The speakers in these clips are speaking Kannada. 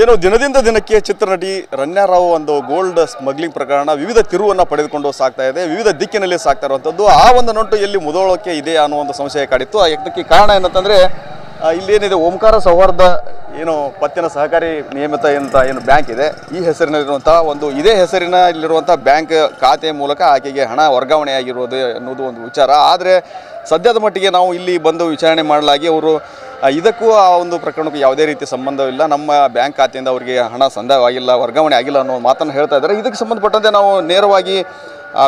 ಏನು ದಿನದಿಂದ ದಿನಕ್ಕೆ ಚಿತ್ರನಟಿ ರನ್ಯಾ ರಾವ್ ಒಂದು ಗೋಲ್ಡ್ ಸ್ಮಗ್ಲಿಂಗ್ ಪ್ರಕರಣ ವಿವಿಧ ತಿರುವನ್ನು ಪಡೆದುಕೊಂಡು ಸಾಗ್ತಾ ಇದೆ, ವಿವಿಧ ದಿಕ್ಕಿನಲ್ಲಿ ಸಾಗ್ತಾ ಇರುವಂಥದ್ದು. ಆ ಒಂದು ನಂಟು ಎಲ್ಲಿ ಮುದೋಳಕ್ಕೆ ಇದೆ ಅನ್ನೋ ಒಂದು ಸಂಶಯ ಕಾಡಿತ್ತು. ಅದಕ್ಕೆ ಕಾರಣ ಏನಂತಂದರೆ ಇಲ್ಲೇನಿದೆ ಓಂಕಾರ ಸೌಹಾರ್ದ ಏನು ಪತ್ತಿನ ಸಹಕಾರಿ ನಿಯಮಿತ ಏನು ಬ್ಯಾಂಕ್ ಇದೆ, ಈ ಹೆಸರಿನಲ್ಲಿರುವಂಥ ಇದೇ ಹೆಸರಿನ ಇಲ್ಲಿರುವಂಥ ಬ್ಯಾಂಕ್ ಖಾತೆ ಮೂಲಕ ಆಕೆಗೆ ಹಣ ವರ್ಗಾವಣೆ ಆಗಿರೋದು ಅನ್ನೋದು ಒಂದು ವಿಚಾರ. ಆದರೆ ಸದ್ಯದ ಮಟ್ಟಿಗೆ ನಾವು ಇಲ್ಲಿ ಬಂದು ವಿಚಾರಣೆ ಮಾಡಲಾಗಿ ಅವರು ಇದಕ್ಕೂ ಆ ಒಂದು ಪ್ರಕರಣಕ್ಕೂ ಯಾವುದೇ ರೀತಿ ಸಂಬಂಧವಿಲ್ಲ, ನಮ್ಮ ಬ್ಯಾಂಕ್ ಖಾತೆಯಿಂದ ಅವರಿಗೆ ಹಣ ಸಂದಾಯವಾಗಿಲ್ಲ, ವರ್ಗಾವಣೆ ಆಗಿಲ್ಲ ಅನ್ನೋ ಮಾತನ್ನು ಹೇಳ್ತಾ ಇದ್ದಾರೆ. ಇದಕ್ಕೆ ಸಂಬಂಧಪಟ್ಟಂತೆ ನಾವು ನೇರವಾಗಿ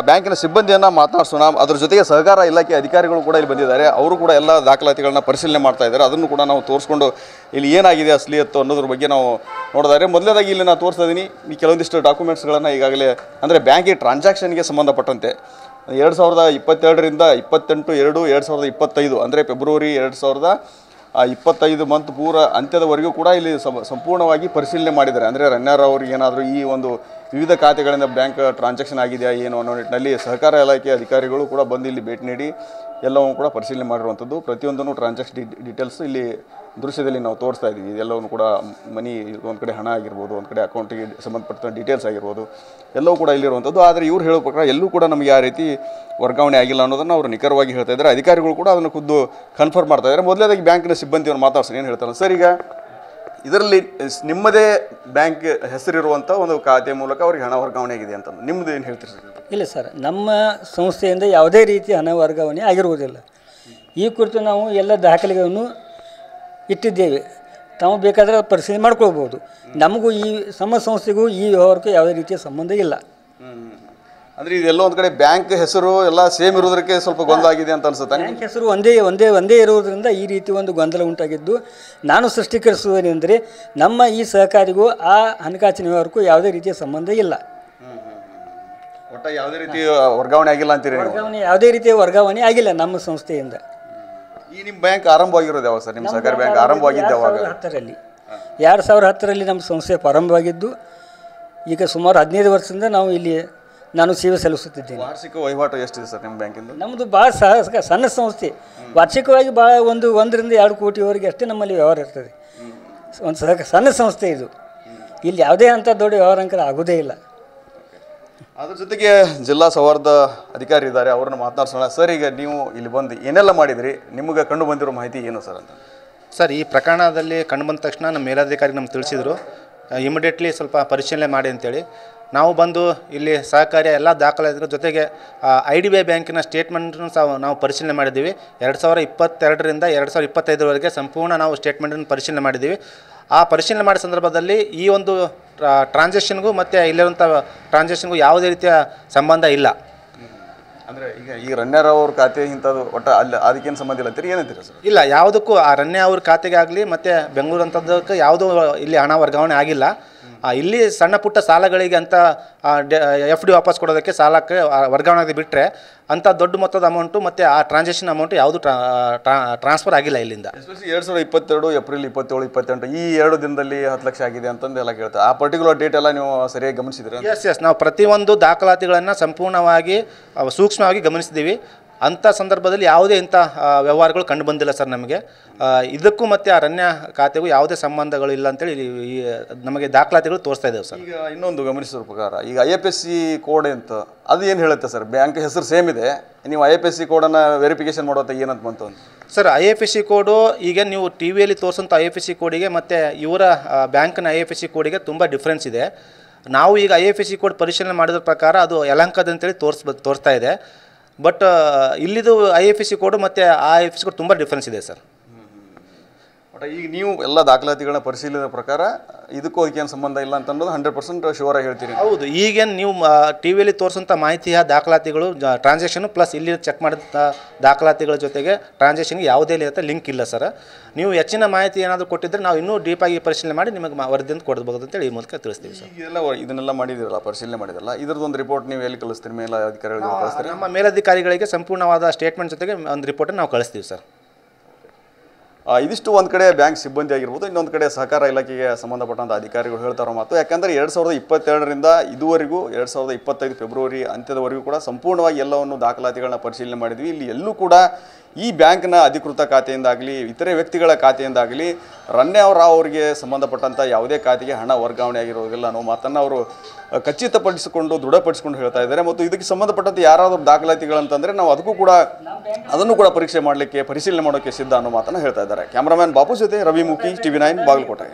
ಬ್ಯಾಂಕಿನ ಸಿಬ್ಬಂದಿಯನ್ನು ಮಾತನಾಡಿಸೋಣ. ಅದ್ರ ಜೊತೆಗೆ ಸಹಕಾರ ಇಲಾಖೆ ಅಧಿಕಾರಿಗಳು ಕೂಡ ಇಲ್ಲಿ ಬಂದಿದ್ದಾರೆ, ಅವರು ಕೂಡ ಎಲ್ಲ ದಾಖಲಾತಿಗಳನ್ನ ಪರಿಶೀಲನೆ ಮಾಡ್ತಾ ಇದ್ದಾರೆ. ಅದನ್ನು ಕೂಡ ನಾವು ತೋರಿಸ್ಕೊಂಡು ಇಲ್ಲಿ ಏನಾಗಿದೆ ಅಸಲಿಯತ್ತು ಅನ್ನೋದ್ರ ಬಗ್ಗೆ ನಾವು ನೋಡಿದರೆ, ಮೊದಲನೇದಾಗಿ ಇಲ್ಲಿ ನಾನು ತೋರಿಸ್ತಾ ಇದ್ದೀನಿ ಈ ಕೆಲವೊಂದಿಷ್ಟು ಡಾಕ್ಯುಮೆಂಟ್ಸ್ಗಳನ್ನು ಈಗಾಗಲೇ ಅಂದರೆ ಬ್ಯಾಂಕಿಗೆ ಟ್ರಾನ್ಸಾಕ್ಷನ್ಗೆ ಸಂಬಂಧಪಟ್ಟಂತೆ 2022ರಿಂದ 28/2/2025 ಅಂದರೆ ಫೆಬ್ರವರಿ 2025 ಮಂತ್ ಪೂರ ಅಂತ್ಯದವರೆಗೂ ಕೂಡ ಇಲ್ಲಿ ಸಂಪೂರ್ಣವಾಗಿ ಪರಿಶೀಲನೆ ಮಾಡಿದ್ದಾರೆ. ಅಂದರೆ ರನ್ಯಾ ರಾವ್ ಅವರಿಗೆ ಏನಾದರೂ ಈ ಒಂದು ವಿವಿಧ ಖಾತೆಗಳಿಂದ ಬ್ಯಾಂಕ್ ಟ್ರಾನ್ಸಾಕ್ಷನ್ ಆಗಿದೆಯಾ ಏನು ಅನ್ನೋ ನಿಟ್ಟಿನಲ್ಲಿ ಸಹಕಾರ ಇಲಾಖೆ ಅಧಿಕಾರಿಗಳು ಕೂಡ ಬಂದು ಇಲ್ಲಿ ಭೇಟಿ ನೀಡಿ ಎಲ್ಲವೂ ಕೂಡ ಪರಿಶೀಲನೆ ಮಾಡಿರುವಂಥದ್ದು. ಪ್ರತಿಯೊಂದನ್ನು ಟ್ರಾನ್ಸಾಕ್ಷನ್ ಡೀಟೇಲ್ಸ್ ಇಲ್ಲಿ ದೃಶ್ಯದಲ್ಲಿ ನಾವು ತೋರಿಸ್ತಾ ಇದ್ದೀವಿ. ಎಲ್ಲವೂ ಕೂಡ ಮನಿ, ಒಂದು ಕಡೆ ಹಣ ಆಗಿರ್ಬೋದು, ಒಂದು ಕಡೆ ಅಕೌಂಟಿಗೆ ಸಂಬಂಧಪಟ್ಟ ಡೀಟೇಲ್ಸ್ ಆಗಿರ್ಬೋದು, ಎಲ್ಲವೂ ಕೂಡ ಇಲ್ಲಿರುವಂಥದ್ದು. ಆದರೆ ಇವ್ರು ಹೇಳೋ ಪ್ರಕಾರ ಎಲ್ಲೂ ಕೂಡ ನಮಗೆ ಆ ರೀತಿ ವರ್ಗಾವಣೆ ಆಗಿಲ್ಲ ಅನ್ನೋದನ್ನು ಅವರು ನಿಖರವಾಗಿ ಹೇಳ್ತಾ ಇದ್ದಾರೆ. ಅಧಿಕಾರಿಗಳು ಕೂಡ ಅದನ್ನು ಖುದ್ದು ಕನ್ಫರ್ಮ್ ಮಾಡ್ತಾ ಇದ್ದಾರೆ. ಮೊದಲೇದಾಗಿ ಬ್ಯಾಂಕಿನ ಸಿಬ್ಬಂದಿಯನ್ನು ಮಾತಾಡ್ಸೋಣ, ಏನು ಹೇಳ್ತಾರೆ ಸರ್. ಈಗ ಇದರಲ್ಲಿ ನಿಮ್ಮದೇ ಬ್ಯಾಂಕ್ ಹೆಸರಿರುವಂಥ ಒಂದು ಖಾತೆ ಮೂಲಕ ಅವ್ರಿಗೆ ಹಣ ವರ್ಗಾವಣೆ ಆಗಿದೆ ಅಂತ ನಿಮ್ಮದು ಏನು ಹೇಳ್ತೀರಿ ಸರ್? ಇಲ್ಲ ಸರ್, ನಮ್ಮ ಸಂಸ್ಥೆಯಿಂದ ಯಾವುದೇ ರೀತಿ ಹಣ ವರ್ಗಾವಣೆ ಆಗಿರುವುದಿಲ್ಲ. ಈ ಕುರಿತು ನಾವು ಎಲ್ಲ ದಾಖಲೆಗಳನ್ನು ಇಟ್ಟಿದ್ದೇವೆ, ತಾವು ಬೇಕಾದರೆ ಪರಿಶೀಲನೆ ಮಾಡ್ಕೊಳ್ಬೋದು. ನಮಗೂ ಈ ಸಂಸ್ಥೆಗೂ ಈ ವ್ಯವಹಾರಕ್ಕೂ ಯಾವುದೇ ರೀತಿಯ ಸಂಬಂಧ ಇಲ್ಲ. ಅಂದರೆ ಇದೆಲ್ಲ ಒಂದು ಕಡೆ ಬ್ಯಾಂಕ್ ಹೆಸರು ಎಲ್ಲ ಸೇಮ್ ಇರೋದಕ್ಕೆ ಸ್ವಲ್ಪ ಗೊಂದಲ ಆಗಿದೆ ಅಂತ ಅನ್ಸುತ್ತೆ. ಬ್ಯಾಂಕ್ ಹೆಸರು ಒಂದೇ ಇರುವುದರಿಂದ ಈ ರೀತಿ ಒಂದು ಗೊಂದಲ ಉಂಟಾಗಿದ್ದು, ನಾನು ಸೃಷ್ಟೀಕರಿಸುವುದೇನೆಂದರೆ ನಮ್ಮ ಈ ಸಹಕಾರಿಗೂ ಆ ಹಣಕಾಸಿನ ವ್ಯವಹಾರಕ್ಕೂ ಯಾವುದೇ ರೀತಿಯ ಸಂಬಂಧ ಇಲ್ಲ. ಒಟ್ಟ ಯಾವುದೇ ರೀತಿ ವರ್ಗಾವಣೆ ಆಗಿಲ್ಲ ಅಂತೀರಿ? ಯಾವುದೇ ರೀತಿಯ ವರ್ಗಾವಣೆ ಆಗಿಲ್ಲ ನಮ್ಮ ಸಂಸ್ಥೆಯಿಂದ. ಈ ನಿಮ್ಮ ಬ್ಯಾಂಕ್ ಆರಂಭವಾಗಿರೋದು ಯಾವಾಗ ಸರ್? ನಿಮ್ಮ ಸಹಕಾರಿ ಬ್ಯಾಂಕ್ ಆರಂಭವಾಗಿದ್ದು ಯಾವಾಗ? 2010ರಲ್ಲಿ ನಮ್ಮ ಸಂಸ್ಥೆ ಪ್ರಾರಂಭವಾಗಿದ್ದು, ಈಗ ಸುಮಾರು 15 ವರ್ಷದಿಂದ ನಾನು ಸೇವೆ ಸಲ್ಲಿಸುತ್ತಿದ್ದೇನೆ. ವಾರ್ಷಿಕ ವಹಿವಾಟು ಎಷ್ಟಿದೆ ಸರ್ ನಿಮ್ಮ ಬ್ಯಾಂಕಿಂದ? ನಮ್ಮದು ಭಾಳ ಸಣ್ಣ ಸಂಸ್ಥೆ, ವಾರ್ಷಿಕವಾಗಿ ಭಾಳ 1ರಿಂದ 2 ಕೋಟಿವರೆಗೆ ಅಷ್ಟೇ ನಮ್ಮಲ್ಲಿ ವ್ಯವಹಾರ ಇರ್ತದೆ. ಒಂದು ಸಣ್ಣ ಸಂಸ್ಥೆ ಇದು, ಇಲ್ಲಿ ಯಾವುದೇ ಅಂಥ ದೊಡ್ಡ ವ್ಯವಹಾರ ಆಗೋದೇ ಇಲ್ಲ. ಅದ್ರ ಜೊತೆಗೆ ಜಿಲ್ಲಾ ಸೌಹಾರ್ದ ಅಧಿಕಾರಿ ಇದ್ದಾರೆ, ಅವ್ರನ್ನ ಮಾತನಾಡ್ಸೋಣ. ಸರ್, ಈಗ ನೀವು ಇಲ್ಲಿ ಬಂದು ಏನೆಲ್ಲ ಮಾಡಿದಿರಿ, ನಿಮಗೆ ಕಂಡು ಬಂದಿರೋ ಮಾಹಿತಿ ಏನು ಸರ್ ಅಂತ? ಸರ್, ಈ ಪ್ರಕರಣದಲ್ಲಿ ಕಂಡು ಬಂದ ತಕ್ಷಣ ನಮ್ಮ ಮೇಲಾಧಿಕಾರಿ ನಮ್ಗೆ ತಿಳಿಸಿದರು, ಇಮಿಡಿಯೇಟ್ಲಿ ಸ್ವಲ್ಪ ಪರಿಶೀಲನೆ ಮಾಡಿ ಅಂತೇಳಿ. ನಾವು ಬಂದು ಇಲ್ಲಿ ಸಹಕಾರಿಯ ಎಲ್ಲ ದಾಖಲಾತಿಗಳ ಜೊತೆಗೆ IDBI ಬ್ಯಾಂಕಿನ ಸ್ಟೇಟ್ಮೆಂಟನ್ನು ಸಹ ನಾವು ಪರಿಶೀಲನೆ ಮಾಡಿದ್ದೀವಿ. 2022ರಿಂದ 2025ವರೆಗೆ ಸಂಪೂರ್ಣ ನಾವು ಸ್ಟೇಟ್ಮೆಂಟನ್ನು ಪರಿಶೀಲನೆ ಮಾಡಿದ್ದೀವಿ. ಆ ಪರಿಶೀಲನೆ ಮಾಡಿದ ಸಂದರ್ಭದಲ್ಲಿ ಈ ಒಂದು ಟ್ರಾನ್ಸಾಕ್ಷನ್ಗೂ ಮತ್ತು ಇಲ್ಲಿರುವಂಥ ಟ್ರಾನ್ಸಾಕ್ಷನ್ಗೂ ಯಾವುದೇ ರೀತಿಯ ಸಂಬಂಧ ಇಲ್ಲ. ಅಂದರೆ ಈಗ ರನ್ಯಾ ರಾವ್ ಅವ್ರ ಖಾತೆ ಇಂಥದ್ದು ಒಟ್ಟು ಅಲ್ಲಿ ಅದಕ್ಕೇನು ಸಂಬಂಧ ಇಲ್ಲ ಅಂತೀರಿ, ಏನಂತೀರ ಸರ್? ಇಲ್ಲ, ಯಾವುದಕ್ಕೂ ಆ ರನ್ಯಾ ಅವ್ರ ಖಾತೆಗೆ ಆಗಲಿ ಮತ್ತು ಬೆಂಗಳೂರು ಅಂಥದ್ದಕ್ಕೆ ಯಾವುದೂ ಇಲ್ಲಿ ಹಣ ವರ್ಗಾವಣೆ ಆಗಿಲ್ಲ. ಇಲ್ಲಿ ಸಣ್ಣ ಪುಟ್ಟ ಸಾಲಗಳಿಗೆ ಅಂತ FD ವಾಪಸ್ ಕೊಡೋದಕ್ಕೆ ಸಾಲಕ್ಕೆ ವರ್ಗಾವಣೆ ಆಗಿ ಬಿಟ್ಟರೆ ಅಂಥ ದೊಡ್ಡ ಮೊತ್ತದ ಅಮೌಂಟು ಮತ್ತು ಆ ಟ್ರಾನ್ಸಾಕ್ಷನ್ ಅಮೌಂಟು ಯಾವುದು ಟ್ರಾನ್ಸ್ಫರ್ ಆಗಿಲ್ಲ ಇಲ್ಲಿಂದ. ಎಸ್ಪೆಷಲಿ 2022 ಏಪ್ರಿಲ್ 27, 28 ಈ 2 ದಿನದಲ್ಲಿ 10 ಲಕ್ಷ ಆಗಿದೆ ಅಂತಂದು ಎಲ್ಲ ಕೇಳ್ತಾರೆ. ಆ ಪರ್ಟಿಕ್ಯುಲರ್ ಡೇಟ್ ಎಲ್ಲ ನೀವು ಸರಿಯಾಗಿ ಗಮನಿಸಿದ್ರೆ? ಎಸ್, ನಾವು ಪ್ರತಿಯೊಂದು ದಾಖಲಾತಿಗಳನ್ನು ಸಂಪೂರ್ಣವಾಗಿ ಸೂಕ್ಷ್ಮವಾಗಿ ಗಮನಿಸಿದ್ದೀವಿ. ಅಂಥ ಸಂದರ್ಭದಲ್ಲಿ ಯಾವುದೇ ಇಂಥ ವ್ಯವಹಾರಗಳು ಕಂಡು ಬಂದಿಲ್ಲ ಸರ್ ನಮಗೆ. ಇದಕ್ಕೂ ಮತ್ತು ಆ ರನ್ಯಾ ಖಾತೆಗೂ ಯಾವುದೇ ಸಂಬಂಧಗಳು ಇಲ್ಲ ಅಂತೇಳಿ ನಮಗೆ ದಾಖಲಾತಿಗಳು ತೋರಿಸ್ತಾ ಇದ್ದೇವೆ ಸರ್. ಈಗ ಇನ್ನೊಂದು ಗಮನಿಸಿದ ಪ್ರಕಾರ ಈಗ IFSC ಕೋಡ್ ಅಂತ ಅದು ಏನು ಹೇಳುತ್ತೆ ಸರ್? ಬ್ಯಾಂಕ್ ಹೆಸರು ಸೇಮ್ ಇದೆ, ನೀವು IFSC ಕೋಡನ್ನು ವೆರಿಫಿಕೇಷನ್ ಮಾಡುವಂಥ ಏನಂತ ಬಂತು ಸರ್? IFSC ಕೋಡು ಈಗ ನೀವು TVಯಲ್ಲಿ ತೋರಿಸೋಂಥ IFSC ಕೋಡಿಗೆ ಮತ್ತು ಇವರ ಬ್ಯಾಂಕ್ನ IFSC ಕೋಡಿಗೆ ತುಂಬ ಡಿಫ್ರೆನ್ಸ್ ಇದೆ. ನಾವು ಈಗ IFSC ಕೋಡ್ ಪರಿಶೀಲನೆ ಮಾಡಿದ ಪ್ರಕಾರ ಅದು ಯಲಹಂಕದಂತೇಳಿ ತೋರಿಸ್ತಾ ಇದೆ. ಬಟ್ ಇಲ್ಲಿದು IFSC ಕೋಡು ಮತ್ತು ಆ IFSC ಕೋಡ್ ತುಂಬ ಡಿಫ್ರೆನ್ಸ್ ಇದೆ ಸರ್. ಬಟ್ ಈಗ ನೀವು ಎಲ್ಲ ದಾಖಲಾತಿಗಳನ್ನ ಪರಿಶೀಲಿಸಿದ ಪ್ರಕಾರ ಇದಕ್ಕೂ ಅದಕ್ಕೇನು ಸಂಬಂಧ ಇಲ್ಲ ಅಂತ ಅನ್ನೋದು 100% ಶೂರ್ ಆಗಿ ಹೇಳ್ತೀರಿ? ಹೌದು. ಈಗೇನು ನೀವು TVಯಲ್ಲಿ ತೋರಿಸೋಂಥ ಮಾಹಿತಿಯ ದಾಖಲಾತಿಗಳು ಟ್ರಾನ್ಸಾಕ್ಷನು ಪ್ಲಸ್ ಇಲ್ಲಿ ಚೆಕ್ ಮಾಡಿದ ದಾಖಲಾತಿಗಳ ಜೊತೆಗೆ ಟ್ರಾನ್ಸಾಕ್ಷನ್ಗೆ ಯಾವುದೇ ಲಿಂಕ್ ಇಲ್ಲ ಸರ್. ನೀವು ಹೆಚ್ಚಿನ ಮಾಹಿತಿ ಏನಾದರೂ ಕೊಟ್ಟಿದ್ದರೆ ನಾವು ಇನ್ನೂ ಡೀಪಾಗಿ ಪರಿಶೀಲನೆ ಮಾಡಿ ನಿಮಗೆ ವರದಿಯನ್ನು ಕೊಡಬಹುದು ಅಂತೇಳಿ ಈ ಮೂಲಕ ತಿಳಿಸ್ತೀವಿ ಸರ್. ಇದೆಲ್ಲ ಇದನ್ನೆಲ್ಲ ಮಾಡಿದಿರಲ್ಲ, ಪರಿಶೀಲನೆ ಮಾಡಿದಲ್ಲ, ಇದರದೊಂದು ರಿಪೋರ್ಟ್ ನೀವು ಎಲ್ಲಿ ಕಳಿಸ್ತೀರಿ? ಮೇಲಧಿಕಾರಿಗಳಿಗೆ ಕಳಿಸ್ತೀರಿ? ನಮ್ಮ ಮೇಲಧಿಕಾರಿಗಳಿಗೆ ಸಂಪೂರ್ಣವಾದ ಸ್ಟೇಟ್ಮೆಂಟ್ ಜೊತೆಗೆ ಒಂದು ರಿಪೋರ್ಟನ್ನು ನಾವು ಕಳಿಸ್ತೀವಿ ಸರ್. ಇದಿಷ್ಟು ಒಂದು ಕಡೆ ಬ್ಯಾಂಕ್ ಸಿಬ್ಬಂದಿ ಆಗಿರ್ಬೋದು, ಇನ್ನೊಂದು ಕಡೆ ಸಹಕಾರ ಇಲಾಖೆಗೆ ಸಂಬಂಧಪಟ್ಟಂಥ ಅಧಿಕಾರಿಗಳು ಹೇಳ್ತಾರೋ ಮಾತು. ಯಾಕಂದರೆ 2022ರಿಂದ ಇದುವರೆಗೂ 2025 ಫೆಬ್ರವರಿ ಅಂತ್ಯದವರೆಗೂ ಕೂಡ ಸಂಪೂರ್ಣವಾಗಿ ಎಲ್ಲವನ್ನು ದಾಖಲಾತಿಗಳನ್ನ ಪರಿಶೀಲನೆ ಮಾಡಿದ್ವಿ. ಇಲ್ಲಿ ಎಲ್ಲೂ ಕೂಡ ಈ ಬ್ಯಾಂಕ್ನ ಅಧಿಕೃತ ಖಾತೆಯಿಂದಾಗಲಿ ಇತರೆ ವ್ಯಕ್ತಿಗಳ ಖಾತೆಯಿಂದಾಗಲಿ ರಣ್ಯಾರಾವ್ ಅವರಿಗೆ ಸಂಬಂಧಪಟ್ಟಂಥ ಯಾವುದೇ ಖಾತೆಗೆ ಹಣ ವರ್ಗಾವಣೆ ಆಗಿರೋದಿಲ್ಲ ಅನ್ನೋ ಮಾತನ್ನು ಅವರು ಖಚಿತಪಡಿಸಿಕೊಂಡು ದೃಢಪಡಿಸಿಕೊಂಡು ಹೇಳ್ತಾ ಇದ್ದಾರೆ. ಮತ್ತು ಇದಕ್ಕೆ ಸಂಬಂಧಪಟ್ಟಂತೆ ಯಾರಾದರೂ ದಾಖಲಾತಿಗಳಂತಂದರೆ ನಾವು ಅದನ್ನು ಕೂಡ ಪರೀಕ್ಷೆ ಮಾಡಲಿಕ್ಕೆ ಪರಿಶೀಲನೆ ಮಾಡೋಕ್ಕೆ ಸಿದ್ಧ ಅನ್ನೋ ಮಾತನ್ನು ಹೇಳ್ತಾ ಇದ್ದಾರೆ. ಕ್ಯಾಮ್ರಾಮನ್ ಬಾಪು ಜೊತೆ ರವಿ ಮುಖಿ, TV9 ಬಾಗಲಕೋಟೆ.